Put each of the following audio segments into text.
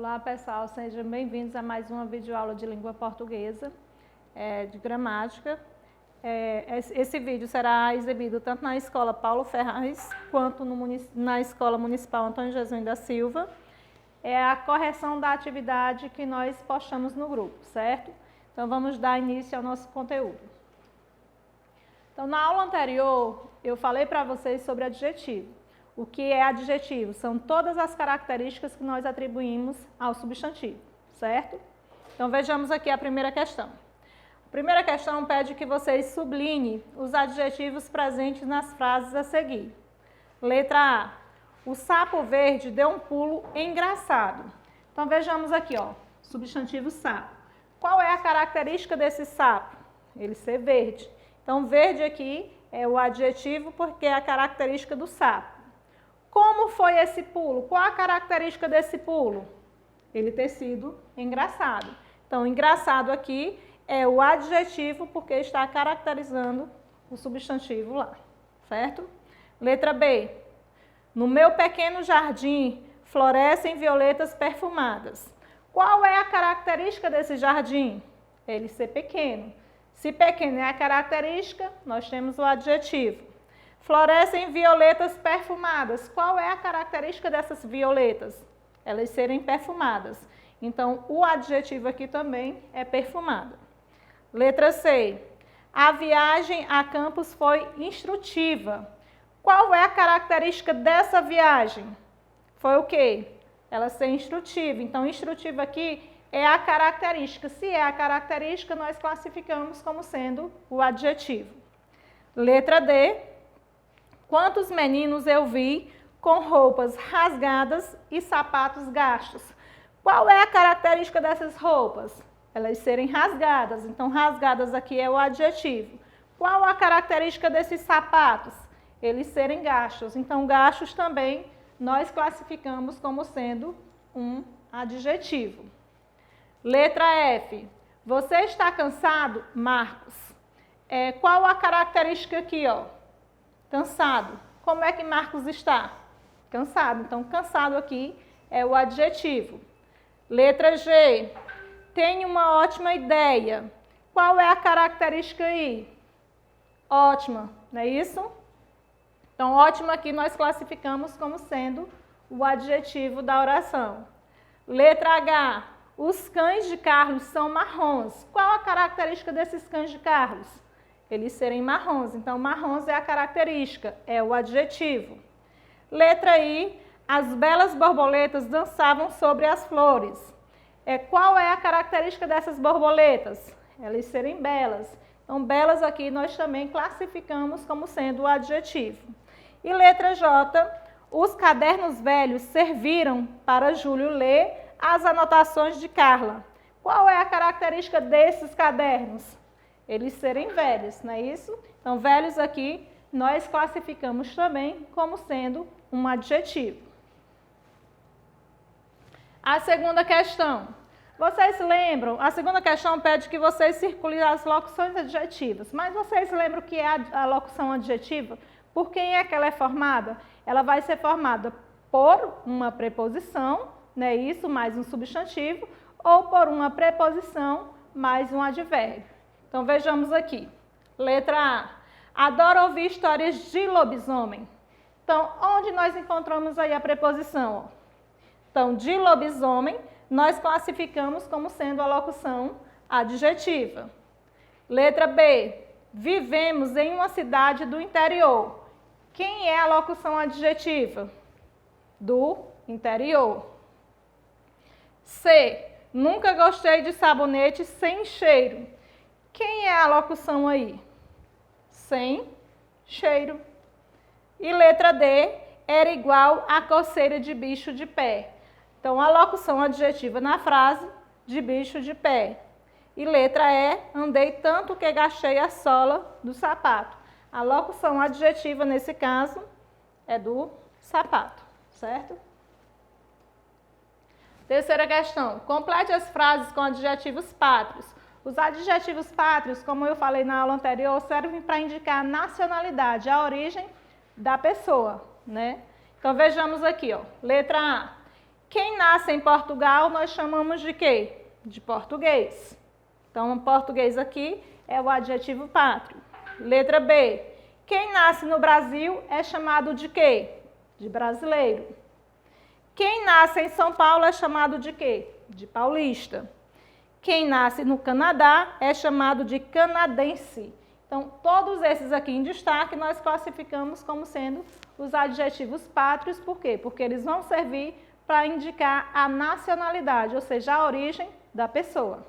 Olá pessoal, sejam bem-vindos a mais uma videoaula de língua portuguesa, de gramática. Esse vídeo será exibido tanto na Escola Paulo Ferraz quanto na Escola Municipal Antônio Jesuim da Silva. É a correção da atividade que nós postamos no grupo, certo? Então vamos dar início ao nosso conteúdo. Então na aula anterior eu falei para vocês sobre adjetivo. O que é adjetivo? São todas as características que nós atribuímos ao substantivo, certo? Então vejamos aqui a primeira questão. A primeira questão pede que vocês sublinhem os adjetivos presentes nas frases a seguir. Letra A. O sapo verde deu um pulo engraçado. Então vejamos aqui, ó, substantivo sapo. Qual é a característica desse sapo? Ele ser verde. Então verde aqui é o adjetivo porque é a característica do sapo. Como foi esse pulo? Qual a característica desse pulo? Ele ter sido engraçado. Então, engraçado aqui é o adjetivo porque está caracterizando o substantivo lá, certo? Letra B. No meu pequeno jardim florescem violetas perfumadas. Qual é a característica desse jardim? Ele ser pequeno. Se pequeno é a característica, nós temos o adjetivo. Florescem violetas perfumadas. Qual é a característica dessas violetas? Elas serem perfumadas. Então, o adjetivo aqui também é perfumada. Letra C. A viagem a Campos foi instrutiva. Qual é a característica dessa viagem? Foi o quê? Ela ser instrutiva. Então, instrutiva aqui é a característica. Se é a característica, nós classificamos como sendo o adjetivo. Letra D. Quantos meninos eu vi com roupas rasgadas e sapatos gastos? Qual é a característica dessas roupas? Elas serem rasgadas. Então, rasgadas aqui é o adjetivo. Qual a característica desses sapatos? Eles serem gastos. Então, gastos também nós classificamos como sendo um adjetivo. Letra F. Você está cansado, Marcos? Qual a característica aqui, ó? Cansado. Como é que Marcos está? Cansado. Então, cansado aqui é o adjetivo. Letra G. Tenho uma ótima ideia. Qual é a característica aí? Ótima, não é isso? Então, ótima aqui nós classificamos como sendo o adjetivo da oração. Letra H. Os cães de Carlos são marrons. Qual a característica desses cães de Carlos? Eles serem marrons. Então, marrons é a característica, é o adjetivo. Letra I. As belas borboletas dançavam sobre as flores. Qual é a característica dessas borboletas? Elas serem belas. Então, belas aqui nós também classificamos como sendo o adjetivo. E letra J. Os cadernos velhos serviram para Júlio ler as anotações de Carla. Qual é a característica desses cadernos? Eles serem velhos, não é isso? Então, velhos aqui nós classificamos também como sendo um adjetivo. A segunda questão. Vocês lembram? A segunda questão pede que vocês circulem as locuções adjetivas. Mas vocês lembram o que é a locução adjetiva? Por quem é que ela é formada? Ela vai ser formada por uma preposição, né, isso, mais um substantivo, ou por uma preposição mais um advérbio. Então, vejamos aqui. Letra A. Adoro ouvir histórias de lobisomem. Então, onde nós encontramos aí a preposição? Então, de lobisomem, nós classificamos como sendo a locução adjetiva. Letra B. Vivemos em uma cidade do interior. Quem é a locução adjetiva? Do interior. C. Nunca gostei de sabonete sem cheiro. Quem é a locução aí? Sem cheiro. E letra D, era igual a coceira de bicho de pé. Então, a locução adjetiva na frase, de bicho de pé. E letra E, andei tanto que gastei a sola do sapato. A locução adjetiva, nesse caso, é do sapato, certo? Terceira questão, complete as frases com adjetivos pátrios. Os adjetivos pátrios, como eu falei na aula anterior, servem para indicar a nacionalidade, a origem da pessoa, né? Então, vejamos aqui, ó. Letra A. Quem nasce em Portugal, nós chamamos de quê? De português. Então, português aqui é o adjetivo pátrio. Letra B. Quem nasce no Brasil é chamado de quê? De brasileiro. Quem nasce em São Paulo é chamado de quê? De paulista. Quem nasce no Canadá é chamado de canadense. Então, todos esses aqui em destaque nós classificamos como sendo os adjetivos pátrios. Por quê? Porque eles vão servir para indicar a nacionalidade, ou seja, a origem da pessoa.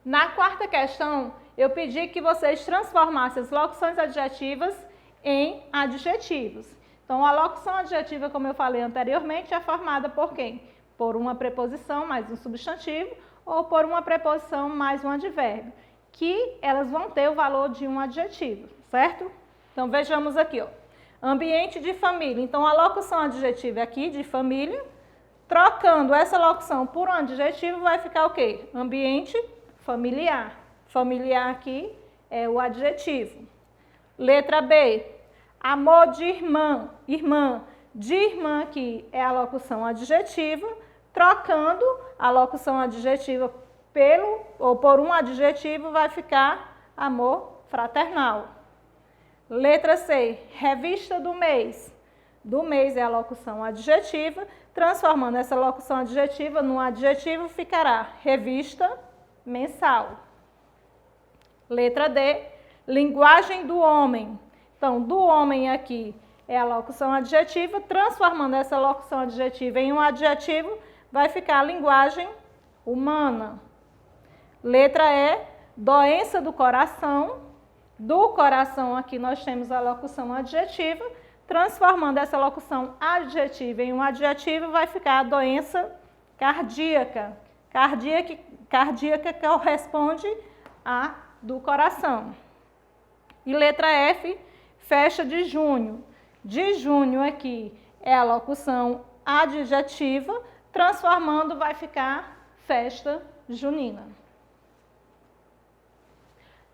Na quarta questão, eu pedi que vocês transformassem as locuções adjetivas em adjetivos. Então, a locução adjetiva, como eu falei anteriormente, é formada por quem? Por uma preposição mais um substantivo ou por uma preposição mais um advérbio, que elas vão ter o valor de um adjetivo, certo? Então, vejamos aqui, ó. Ambiente de família. Então, a locução adjetiva aqui, de família, trocando essa locução por um adjetivo, vai ficar o quê? Ambiente familiar. Familiar aqui é o adjetivo. Letra B. Amor de irmã. Irmã. De irmã aqui é a locução adjetiva, trocando a locução adjetiva por um adjetivo, vai ficar amor fraternal. Letra C, revista do mês. Do mês é a locução adjetiva, transformando essa locução adjetiva num adjetivo, ficará revista mensal. Letra D, linguagem do homem. Então, do homem aqui é a locução adjetiva, transformando essa locução adjetiva em um adjetivo, vai ficar a linguagem humana. Letra E, doença do coração. Do coração aqui nós temos a locução adjetiva, transformando essa locução adjetiva em um adjetivo, vai ficar a doença cardíaca. Cardíaca corresponde a do coração. E letra F, festa de junho. De junho aqui é a locução adjetiva, transformando vai ficar festa junina.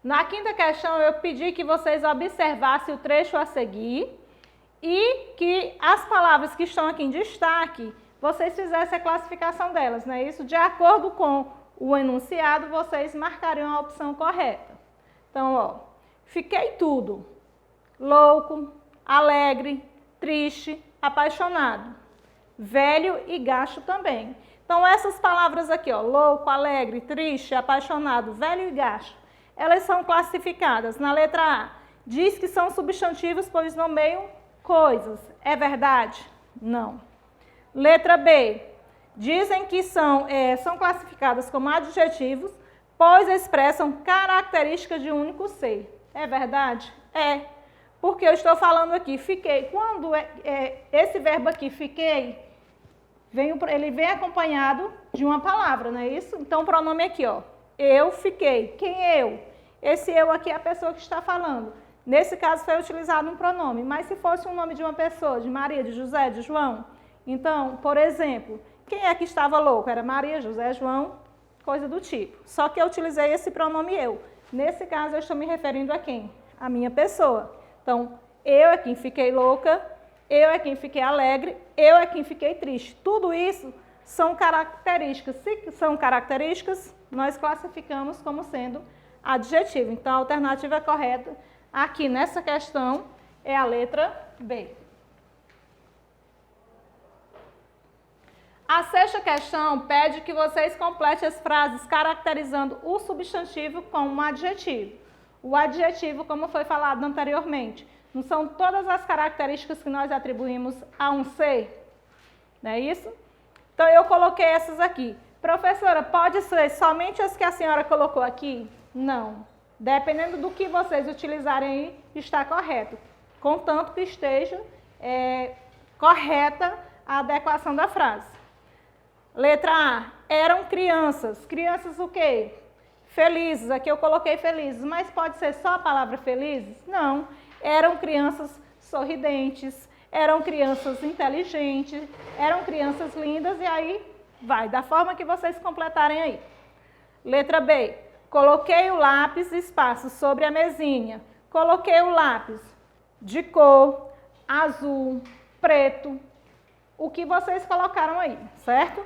Na quinta questão, eu pedi que vocês observassem o trecho a seguir e que as palavras que estão aqui em destaque, vocês fizessem a classificação delas, né? Isso, de acordo com o enunciado, vocês marcariam a opção correta. Então, ó, fiquei tudo. Louco, alegre, triste, apaixonado. Velho e gasto também. Então, essas palavras aqui, ó, louco, alegre, triste, apaixonado, velho e gasto, elas são classificadas na letra A. Diz que são substantivos, pois nomeiam coisas. É verdade? Não. Letra B. Dizem que são classificadas como adjetivos, pois expressam características de um único ser. É verdade? É. Porque eu estou falando aqui, fiquei. Quando esse verbo aqui, fiquei, ele vem acompanhado de uma palavra, não é isso? Então, o pronome aqui, ó. Eu fiquei. Quem é eu? Esse eu aqui é a pessoa que está falando. Nesse caso foi utilizado um pronome, mas se fosse um nome de uma pessoa, de Maria, de José, de João, então, por exemplo, quem é que estava louco? Era Maria, José, João, coisa do tipo. Só que eu utilizei esse pronome eu. Nesse caso eu estou me referindo a quem? A minha pessoa. Então, eu é quem fiquei louca, eu é quem fiquei alegre, eu é quem fiquei triste. Tudo isso são características. Se são características, nós classificamos como sendo adjetivo. Então, a alternativa correta aqui nessa questão é a letra B. A sexta questão pede que vocês completem as frases caracterizando o substantivo com um adjetivo. O adjetivo, como foi falado anteriormente, não são todas as características que nós atribuímos a um ser, não é isso? Então, eu coloquei essas aqui. Professora, pode ser somente as que a senhora colocou aqui? Não. Dependendo do que vocês utilizarem aí, está correto. Contanto que esteja correta a adequação da frase. Letra A. Eram crianças. Crianças o quê? Felizes. Aqui eu coloquei felizes. Mas pode ser só a palavra felizes? Não. Eram crianças sorridentes. Eram crianças inteligentes. Eram crianças lindas. E aí vai, da forma que vocês completarem aí. Letra B. Coloquei o lápis, espaço, sobre a mesinha. Coloquei o lápis de cor azul, preto. o que vocês colocaram aí, certo?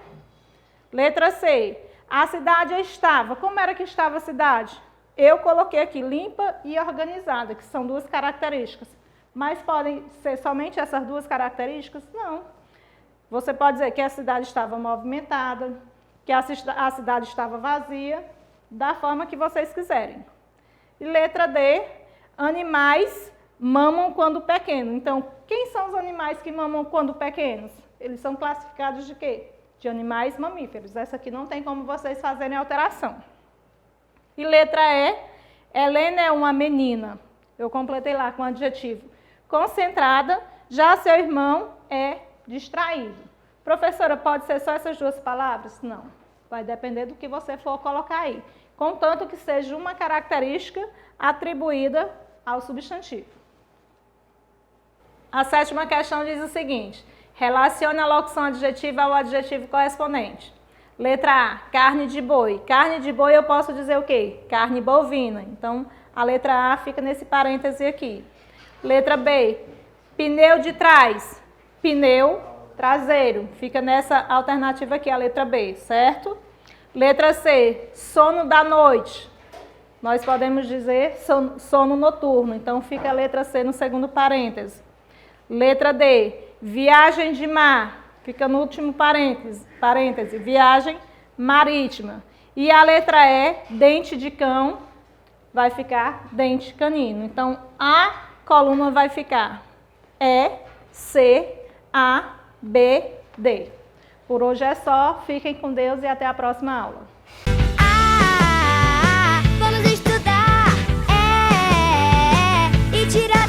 Letra C. A cidade estava. Como era que estava a cidade? Eu coloquei aqui limpa e organizada, que são duas características. Mas podem ser somente essas duas características? Não. Você pode dizer que a cidade estava movimentada, que a cidade estava vazia, da forma que vocês quiserem. E letra D. Animais mamam quando pequenos. Então, quem são os animais que mamam quando pequenos? Eles são classificados de quê? De animais mamíferos. Essa aqui não tem como vocês fazerem alteração. E letra E, Helena é uma menina. Eu completei lá com adjetivo. Concentrada, já seu irmão é distraído. Professora, pode ser só essas duas palavras? Não. Vai depender do que você for colocar aí. Contanto que seja uma característica atribuída ao substantivo. A 7ª questão diz o seguinte: relacione a locução adjetiva ao adjetivo correspondente. Letra A, carne de boi. Carne de boi eu posso dizer o quê? Carne bovina. Então, a letra A fica nesse parêntese aqui. Letra B, pneu de trás. Pneu traseiro. Fica nessa alternativa aqui, a letra B, certo? Letra C, sono da noite. Nós podemos dizer sono noturno. Então, fica a letra C no segundo parêntese. Letra D, viagem de mar. Fica no último parêntese, viagem marítima. E a letra E, dente de cão, vai ficar dente canino. Então, a coluna vai ficar E, C, A, B, D. Por hoje é só. Fiquem com Deus e até a próxima aula. Vamos estudar, e tirar